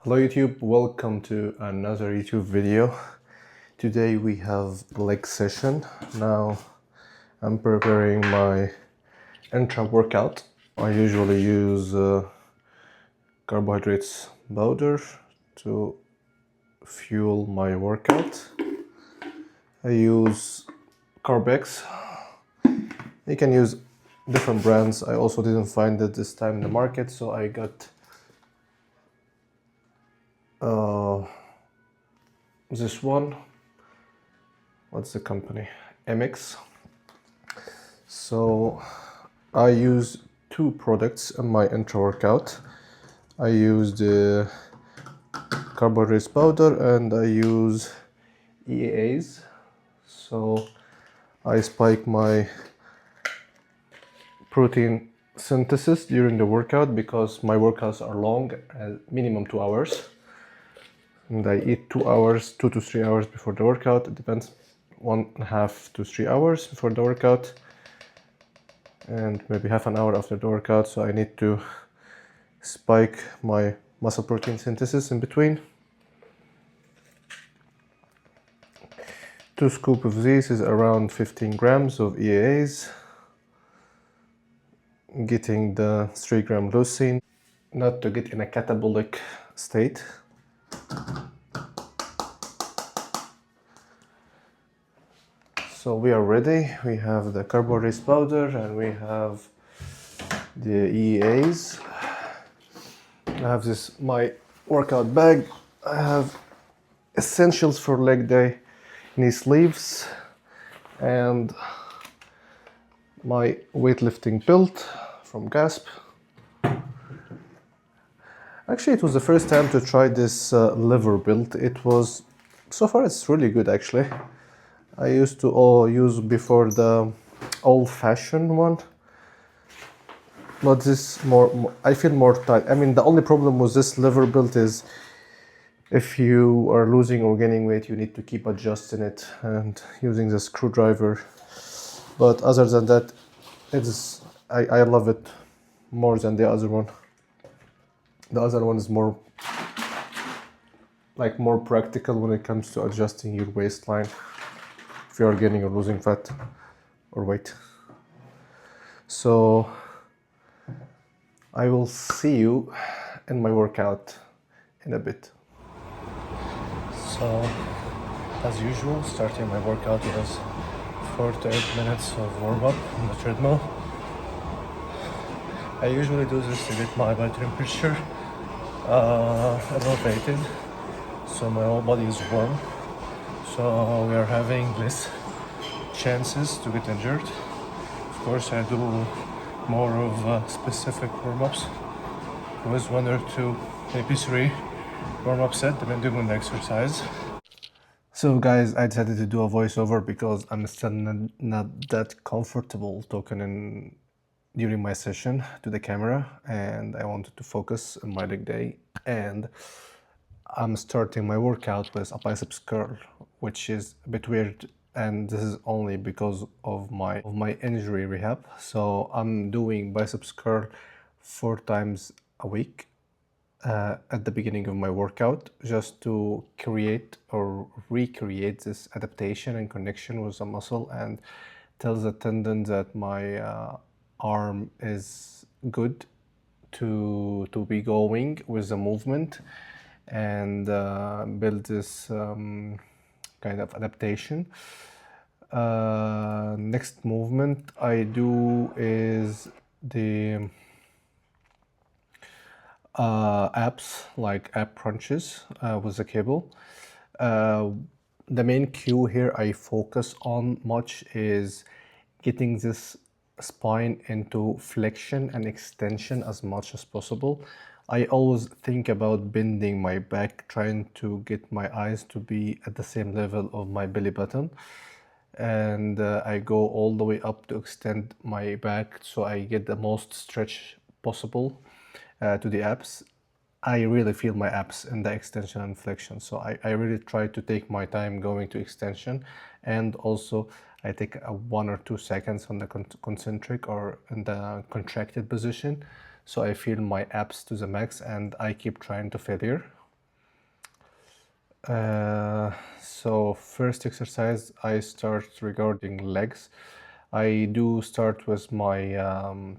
Hello YouTube, welcome to another YouTube video. Today we have leg session. Now I'm preparing my intra workout. I usually use carbohydrates powder to fuel my workout. I use Carbex. You can use different brands. I also didn't find it this time in the market, so I got this one. What's the company? MX. So I use two products in my intra workout. I use the carbohydrates powder and I use EAAs. So I spike my protein synthesis during the workout because my workouts are long, minimum 2 hours. And I eat 2 hours, 2 to 3 hours before the workout. It depends, 1.5 to 3 hours before the workout, and maybe half an hour after the workout. So I need to spike my muscle protein synthesis in between. 2 scoops of these is around 15 grams of EAAs. Getting the 3 gram leucine, not to get in a catabolic state. So we are ready. We have the carbohydrates powder and we have the EAAs. I have this, my workout bag. I have essentials for leg day, knee sleeves, and my weightlifting belt from Gasp. Actually, it was the first time to try this lever belt. It was, so far it's really good actually. I used to use before the old-fashioned one, but this more, I feel more tight. I mean, the only problem with this lever belt is if you are losing or gaining weight, you need to keep adjusting it and using the screwdriver. But other than that, it's I love it more than the other one. The other one is more practical when it comes to adjusting your waistline if you are gaining or losing fat or weight. So I will see you in my workout in a bit. So as usual, starting my workout with 4 to 8 minutes of warm-up on the treadmill. I usually do this to get my body temperature elevated, so my whole body is warm, so we are having less chances to get injured. Of course, I do more of specific warm-ups with 1 or 2, maybe 3 warm-up set depending on the exercise. So guys, I decided to do a voiceover because I'm still not that comfortable talking during my session to the camera, and I wanted to focus on my leg day. And I'm starting my workout with a biceps curl, which is a bit weird, and this is only because of my injury rehab. So I'm doing biceps curl 4 times a week at the beginning of my workout, just to create or recreate this adaptation and connection with the muscle and tell the tendon that my arm is good to be going with the movement, and build this kind of adaptation. Next movement I do is the abs, like ab crunches with the cable. The main cue here I focus on much is getting this spine into flexion and extension as much as possible. I always think about bending my back, trying to get my eyes to be at the same level of my belly button, and I go all the way up to extend my back so I get the most stretch possible to the abs. I really feel my abs in the extension and flexion, so I really try to take my time going to extension, and also I take a 1 or 2 seconds on the concentric or in the contracted position, so I feel my abs to the max, and I keep trying to failure. So first exercise I start regarding legs. I do start with my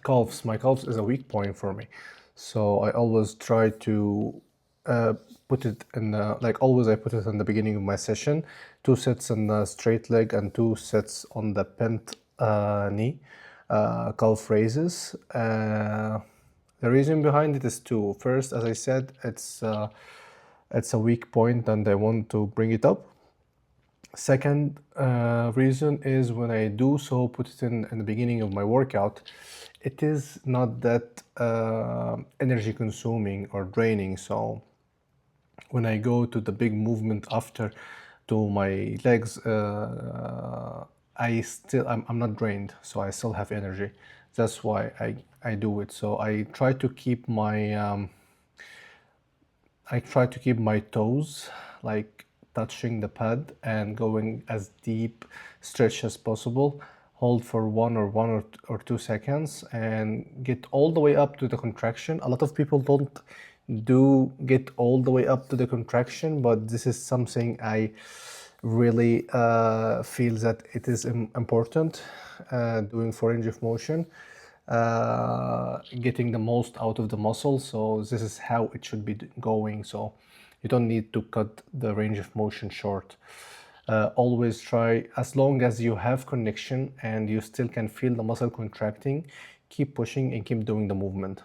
calves. My calves is a weak point for me, so I always try to uh, put it in the, like always I put it in the beginning of my session. 2 sets on the straight leg and 2 sets on the bent knee calf raises. The reason behind it is two. First, as I said, it's a weak point and I want to bring it up. Second reason is when I do so, put it in the beginning of my workout, it is not that energy consuming or draining. So when I go to the big movement after to my legs, I'm not drained, so I still have energy. That's why I do it. So I try to keep my toes like touching the pad and going as deep stretch as possible. Hold for one or 2 seconds and get all the way up to the contraction. A lot of people don't do get all the way up to the contraction, but this is something I really feel that it is important doing for range of motion, getting the most out of the muscle. So this is how it should be going. So you don't need to cut the range of motion short. Always try, as long as you have connection and you still can feel the muscle contracting, keep pushing and keep doing the movement.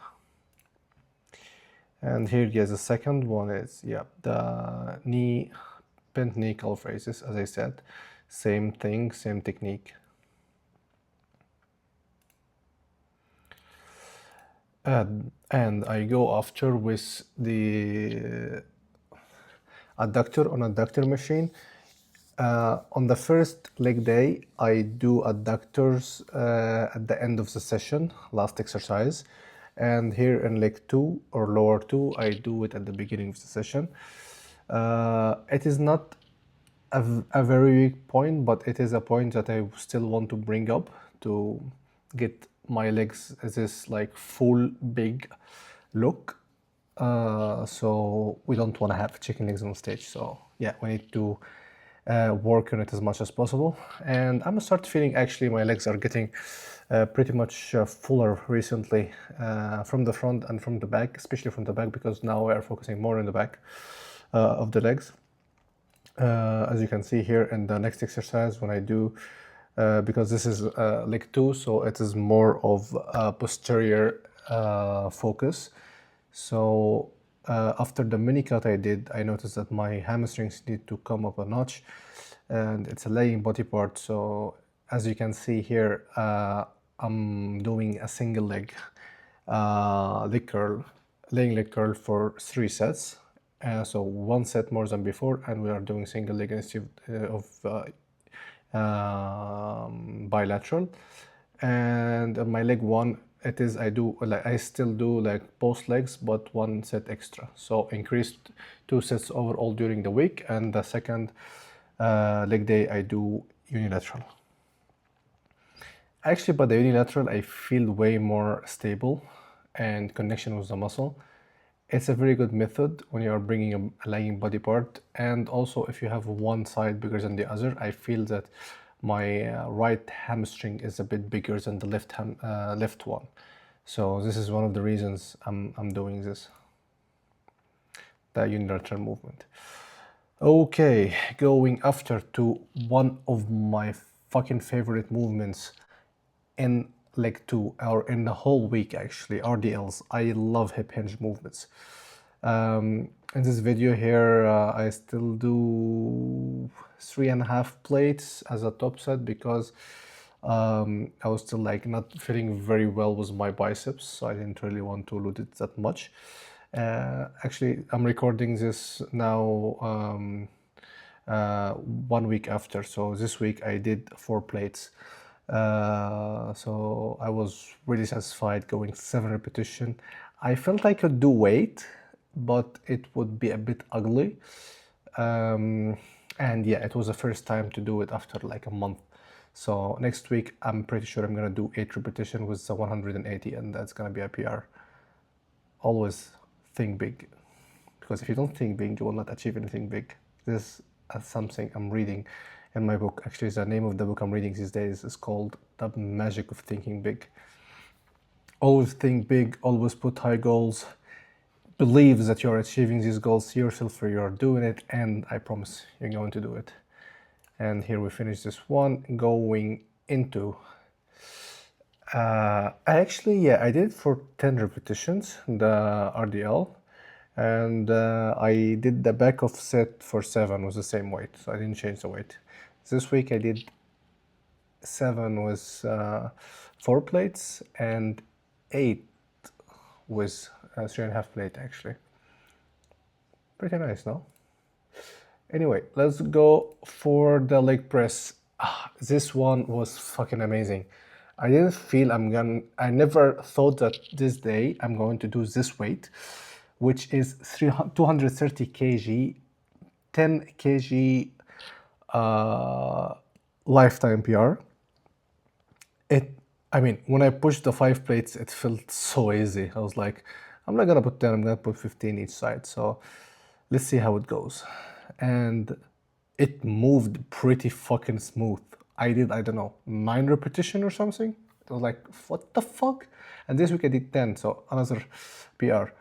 And here, yes, the second one is, yeah, the bent knee calf raises, as I said. Same thing, same technique. And I go after with the adductor machine. On the first leg day, I do adductors at the end of the session, last exercise. And here in leg 2 or lower 2, I do it at the beginning of the session. It is not a very weak point, but it is a point that I still want to bring up to get my legs this like full big look. So we don't want to have chicken legs on stage. So yeah, we need to work on it as much as possible. And I'm gonna start feeling actually my legs are getting pretty much fuller recently, from the front and from the back, especially from the back, because now we are focusing more on the back of the legs. As you can see here in the next exercise, when I do, because this is leg 2, so it is more of a posterior focus. So after the mini cut I did, I noticed that my hamstrings need to come up a notch, and it's a laying body part. So as you can see here, I'm doing a single leg laying leg curl for 3 sets. So 1 set more than before, and we are doing single leg instead of bilateral. And on my leg 1, I still do like both legs, but 1 set extra. So increased 2 sets overall during the week, and the second leg day I do unilateral. Actually, by the unilateral, I feel way more stable and connection with the muscle. It's a very good method when you are bringing a lagging body part, and also if you have one side bigger than the other. I feel that my right hamstring is a bit bigger than the left one. So this is one of the reasons I'm doing this, the unilateral movement. Okay, going after to one of my fucking favorite movements in leg 2, or in the whole week actually, RDLs. I love hip hinge movements. In this video here, I still do 3.5 plates as a top set, because I was still like not feeling very well with my biceps, so I didn't really want to load it that much. Actually, I'm recording this now 1 week after, so this week I did 4 plates. So I was really satisfied going 7 repetitions. I felt I could do weight, but it would be a bit ugly. And yeah, it was the first time to do it after like a month. So next week, I'm pretty sure I'm gonna do 8 repetitions with the 180, and that's gonna be a PR. Always think big. because if you don't think big, you will not achieve anything big. This is something I'm reading in my book. Actually, the name of the book I'm reading these days is called The Magic of Thinking Big. Always think big, always put high goals, believe that you're achieving these goals, see yourself where you're doing it, and I promise you're going to do it. And here we finish this one, going into I did it for 10 repetitions, the RDL, and I did the back of set for 7 with the same weight, so I didn't change the weight. This week I did 7 with 4 plates and 8 with 3.5 plate actually. Pretty nice, no? Anyway, let's go for the leg press. This one was fucking amazing. I didn't feel I never thought that this day I'm going to do this weight, which is 230 kg, 10 kg lifetime PR. When I pushed the 5 plates, it felt so easy. I was like, I'm not gonna put 10, I'm gonna put 15 each side. So let's see how it goes. And it moved pretty fucking smooth. I did, I don't know, 9 repetition or something. It was like, what the fuck? And this week I did 10, so another PR.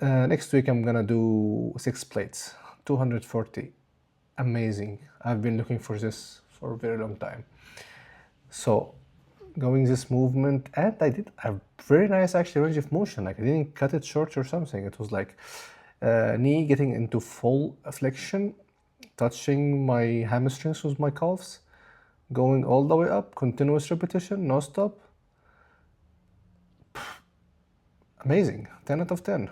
Next week I'm gonna do 6 plates, 240. Amazing. I've been looking for this for a very long time. So going this movement, and I did a very nice actually range of motion. Like I didn't cut it short or something. It was like knee getting into full flexion, touching my hamstrings with my calves, going all the way up, continuous repetition, no stop. Amazing, 10 out of 10.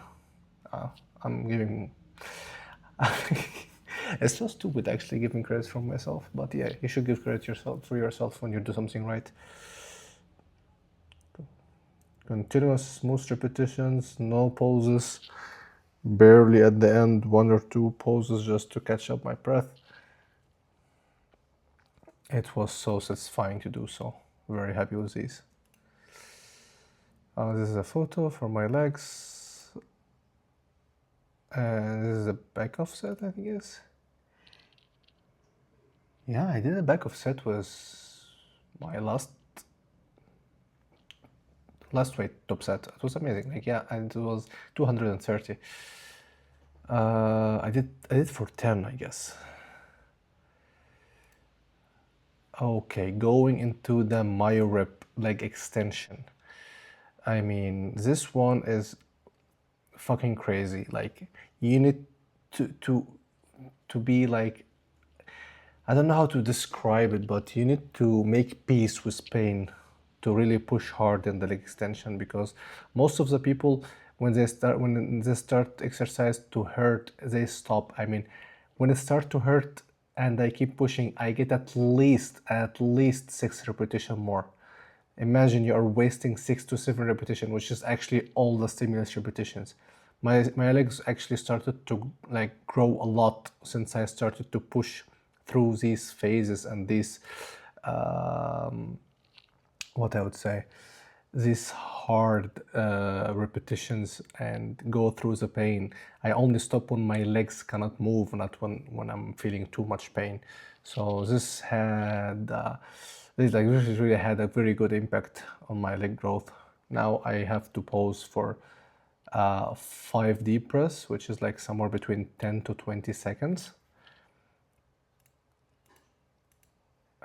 I'm giving... It's so stupid actually giving credit for myself, but yeah, you should give credit for yourself when you do something right. Continuous smooth repetitions, no pauses, barely at the end, 1 or 2 pauses just to catch up my breath. It was so satisfying to do so. Very happy with these. This is a photo for my legs. And this is a back offset, I guess. Yeah, I did a back offset with my last weight top set. It was amazing. Like, yeah, and it was 230. I did for 10, I guess. Okay, going into the myo rep leg extension. I mean, this one is fucking crazy. Like, you need to be like, I don't know how to describe it, but you need to make peace with pain to really push hard in the leg extension, because most of the people, when they start exercise to hurt, they stop. I mean, when it starts to hurt and I keep pushing, I get at least 6 repetition more. Imagine you are wasting 6 to 7 repetition, which is actually all the stimulus repetitions. My legs actually started to like grow a lot since I started to push through these phases and these what I would say, these hard repetitions and go through the pain. I only stop when my legs cannot move, not when I'm feeling too much pain. So this really had a very good impact on my leg growth. Now I have to pause for 5 deep press, which is like somewhere between 10 to 20 seconds.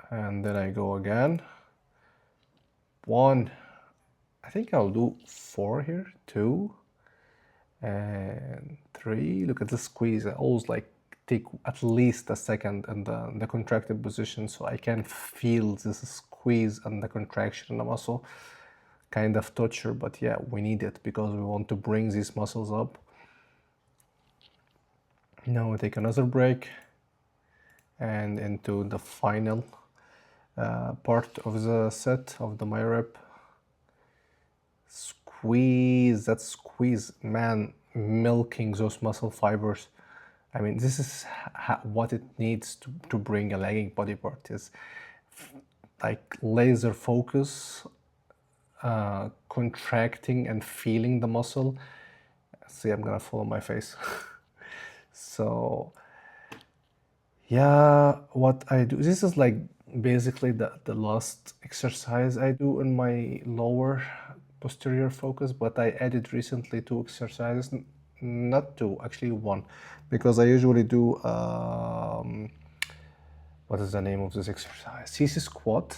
And then I go again. 1, I think I'll do 4 here, 2 and 3. Look at the squeeze. I always like take at least a second in the contracted position so I can feel this squeeze and the contraction in the muscle. Kind of torture, but yeah, we need it because we want to bring these muscles up. Now we take another break and into the final part of the set of the myo rep. Squeeze, that squeeze, man, milking those muscle fibers. I mean, this is what it needs to bring a lagging body part, is like laser focus, contracting and feeling the muscle. See, I'm gonna follow my face. So yeah, what I do, this is like basically the last exercise I do in my lower posterior focus, but I added recently two exercises, not two, actually one, because I usually do, what is the name of this exercise? CC squat,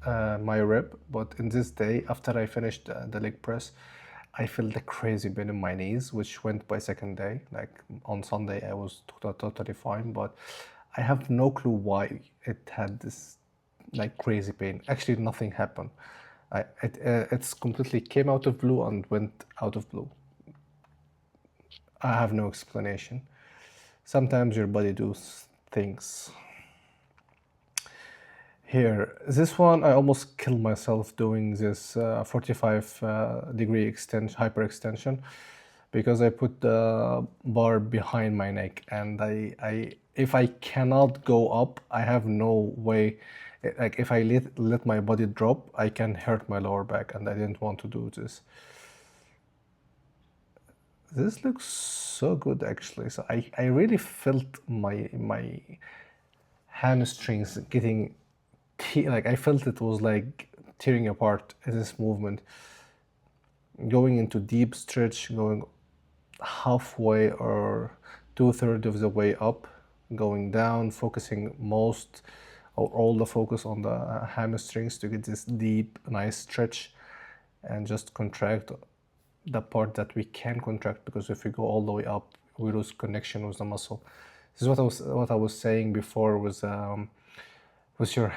my rep, but in this day, after I finished the leg press, I felt a crazy pain in my knees, which went by second day. Like on Sunday, I was totally fine, but I have no clue why it had this like crazy pain. Actually, nothing happened. It's completely came out of blue and went out of blue. I have no explanation. Sometimes your body does things. Here, this one, I almost killed myself doing this 45 degree extension, hyperextension, because I put the bar behind my neck, and if I cannot go up, I have no way. Like if I let my body drop, I can hurt my lower back, and I didn't want to do this. This looks so good, actually. So I really felt my hamstrings getting like I felt it was like tearing apart in this movement, going into deep stretch, going halfway or 2/3 of the way up, going down, focusing most or all the focus on the hamstrings to get this deep, nice stretch, and just contract the part that we can contract, because if we go all the way up, we lose connection with the muscle. This is what I was saying before with your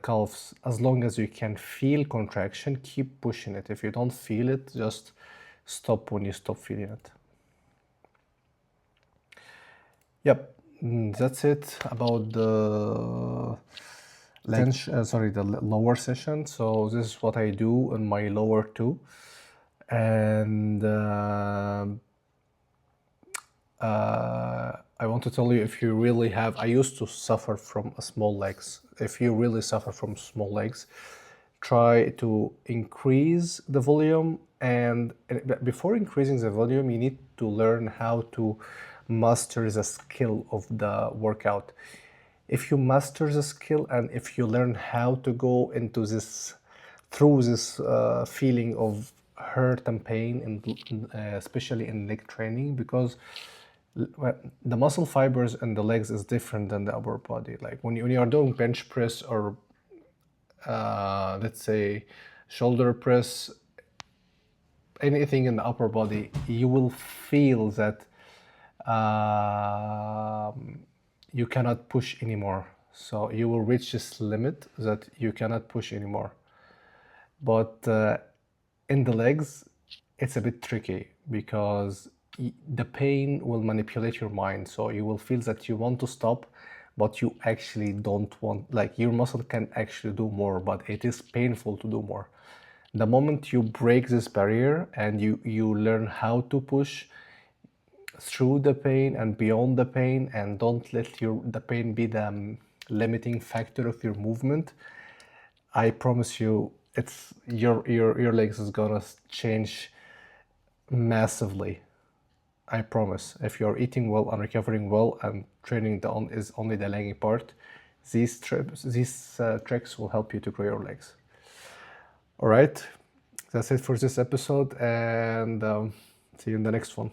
calves. As long as you can feel contraction, keep pushing it. If you don't feel it, just stop when you stop feeling it. Yep, that's it about the lower session. So this is what I do in my lower two, and I want to tell you, if you really have, I used to suffer from small legs. If you really suffer from small legs, try to increase the volume. And before increasing the volume, you need to learn how to master the skill of the workout. If you master the skill, and if you learn how to go into this, through this feeling of hurt and pain, especially in leg training, because the muscle fibers in the legs is different than the upper body. Like when you are doing bench press or let's say shoulder press, anything in the upper body, you will feel that you cannot push anymore. So you will reach this limit that you cannot push anymore. But in the legs, it's a bit tricky, because the pain will manipulate your mind. So you will feel that you want to stop, but you actually don't want, like your muscle can actually do more, but it is painful to do more. The moment you break this barrier and you learn how to push through the pain and beyond the pain, and don't let the pain be the limiting factor of your movement, I promise you, it's your legs is gonna change massively. I promise. If you're eating well and recovering well, and training is only the lagging part, these tricks will help you to grow your legs. All right, that's it for this episode, and see you in the next one.